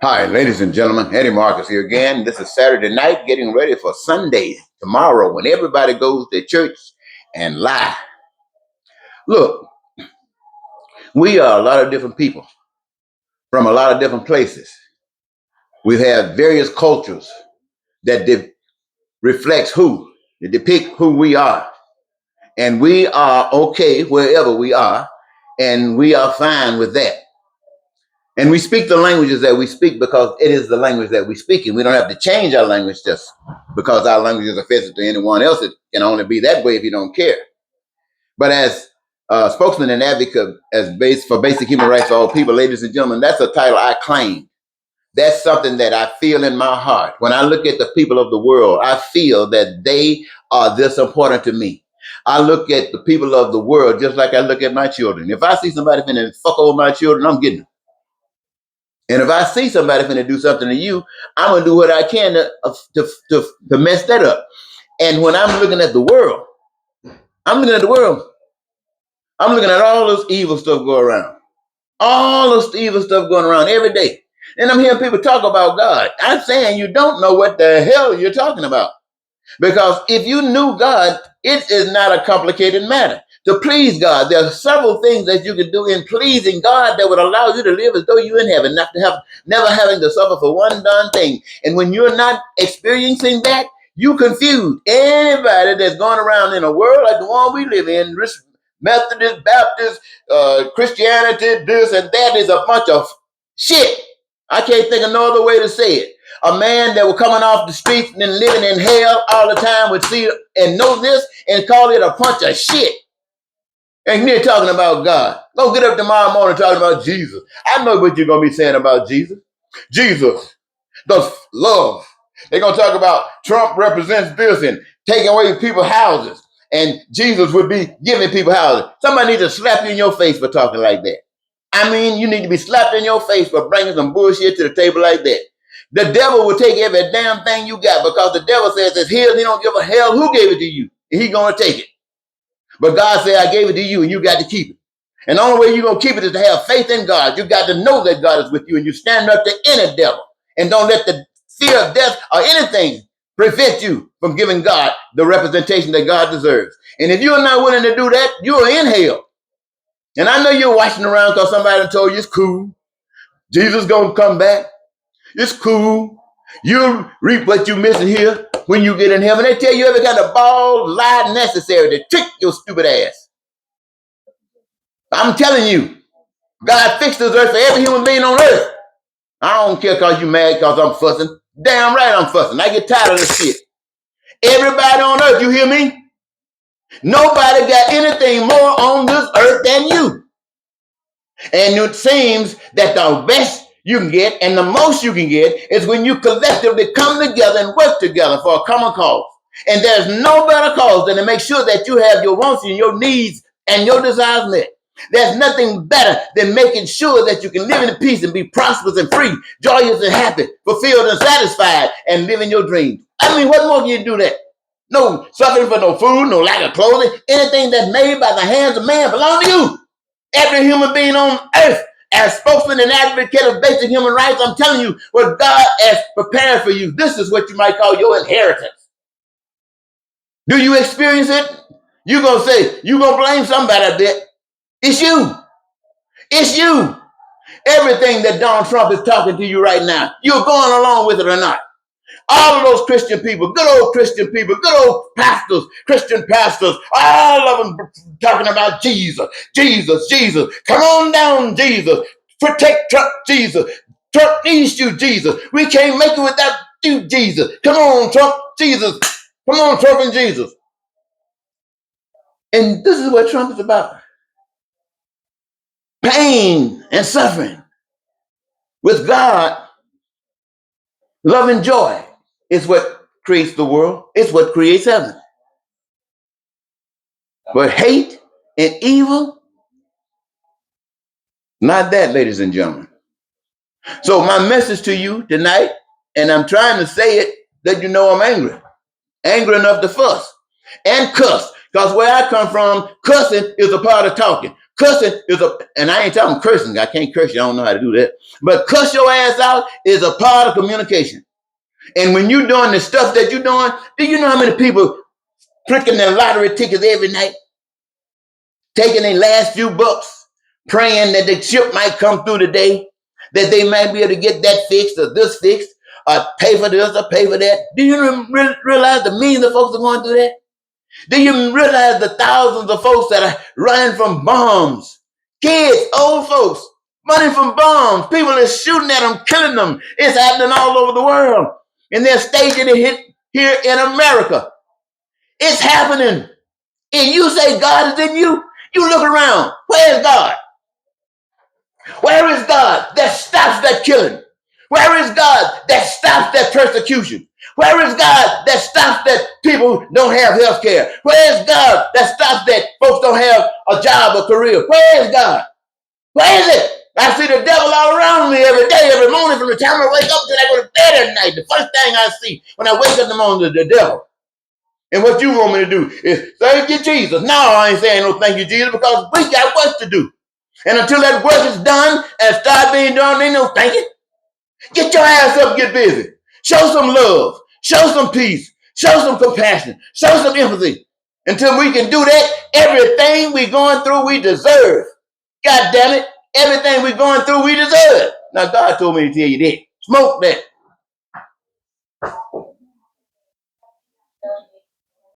Hi, ladies and gentlemen. Eddie Marcus here again. This is Saturday night, getting ready for Sunday, tomorrow, when everybody goes to church and lie. Look, we are a lot of different people from a lot of different places. We have various cultures that reflects that depict who we are. And we are okay wherever we are, and we are fine with that. And we speak the languages that we speak because it is the language that we speak, and we don't have to change our language just because our language is offensive to anyone else. It can only be that way if you don't care. But as spokesman and advocate for basic human rights for all people, ladies and gentlemen, that's a title I claim. That's something that I feel in my heart. When I look at the people of the world, I feel that they are this important to me. I look at the people of the world just like I look at my children. If I see somebody finna fuck over my children, I'm getting them. And if I see somebody finna do something to you, I'm gonna do what I can to mess that up. And when I'm looking at the world, I'm looking at the world. I'm looking at all this evil stuff going around. All this evil stuff going around every day. And I'm hearing people talk about God. I'm saying you don't know what the hell you're talking about. Because if you knew God, it is not a complicated matter. To please God, there are several things that you can do in pleasing God that would allow you to live as though you're in heaven, not to have never having to suffer for one darn thing. And when you're not experiencing that, you confuse anybody that's going around in a world like the one we live in, Methodist, Baptist, Christianity, this and that is a bunch of shit. I can't think of no other way to say it. A man that was coming off the streets and living in hell all the time would see and know this and call it a bunch of shit. And you're talking about God. Go get up tomorrow morning talking about Jesus. I know what you're going to be saying about Jesus. Jesus, the love. They're going to talk about Trump represents this and taking away people's houses. And Jesus would be giving people houses. Somebody needs to slap you in your face for talking like that. I mean, you need to be slapped in your face for bringing some bullshit to the table like that. The devil will take every damn thing you got because the devil says it's his. He don't give a hell who gave it to you. He going to take it. But God said, I gave it to you and you got to keep it. And the only way you're going to keep it is to have faith in God. You got to know that God is with you and you stand up to any devil. And don't let the fear of death or anything prevent you from giving God the representation that God deserves. And if you're not willing to do that, you're in hell. And I know you're watching around because somebody told you it's cool. Jesus going to come back. It's cool. You'll reap what you're missing here when you get in heaven. They tell you every kind of bald lie necessary to trick your stupid ass. I'm telling you, God fixed this earth for every human being on earth. I don't care because you mad because I'm fussing. Damn right I'm fussing. I get tired of this shit. Everybody on earth, you hear me? Nobody got anything more on this earth than you. And it seems that the best you can get and the most you can get is when you collectively come together and work together for a common cause. And there's no better cause than to make sure that you have your wants and your needs and your desires met. There's nothing better than making sure that you can live in peace and be prosperous and free, joyous and happy, fulfilled and satisfied, and living your dreams. I mean, what more can you do that? No suffering for no food, no lack of clothing. Anything that's made by the hands of man belongs to you. Every human being on earth, as spokesman and advocate of basic human rights, I'm telling you what God has prepared for you. This is what you might call your inheritance. Do you experience it? You're going to say, you're going to blame somebody a bit. It's you. It's you. Everything that Donald Trump is talking to you right now, you're going along with it or not. All of those Christian people, good old Christian people, good old pastors, Christian pastors, all of them talking about Jesus, Jesus, Jesus. Come on down, Jesus. Protect Trump, Jesus. Trump needs you, Jesus. We can't make it without you, Jesus. Come on, Trump, Jesus. Come on, Trump and Jesus. And this is what Trump is about. Pain and suffering. With God, love and joy is what creates the world. It's what creates heaven. But hate and evil, not that, ladies and gentlemen. So my message to you tonight, and I'm trying to say it that you know I'm angry. Angry enough to fuss and cuss. Because where I come from, cussing is a part of talking. Cussing is and I ain't talking cursing. I can't curse you. I don't know how to do that. But cuss your ass out is a part of communication. And when you're doing the stuff that you're doing, do you know how many people clicking their lottery tickets every night, taking their last few bucks, praying that the ship might come through today, that they might be able to get that fixed or this fixed, or pay for this or pay for that? Do you realize the millions of folks are going through that? Do you realize the thousands of folks that are running from bombs? Kids, old folks, running from bombs. People are shooting at them, killing them. It's happening all over the world. And they're staging it here in America. It's happening. And you say God is in you. You look around. Where is God? Where is God that stops that killing? Where is God that stops that persecution? Where is God that stops that people don't have health care? Where is God that stops that folks don't have a job or career? Where is God? Where is it? I see the devil all around me every day, every morning, from the time I wake up till I go to bed at night. The first thing I see when I wake up in the morning is the devil. And what you want me to do is thank you, Jesus. No, I ain't saying no thank you, Jesus, because we got work to do. And until that work is done and start being done, ain't no thank you. Get your ass up, get busy. Show some love. Show some peace. Show some compassion. Show some empathy. Until we can do that, everything we going through, we deserve. God damn it. Everything we going through, we deserve. Now, God told me to tell you that. Smoke that.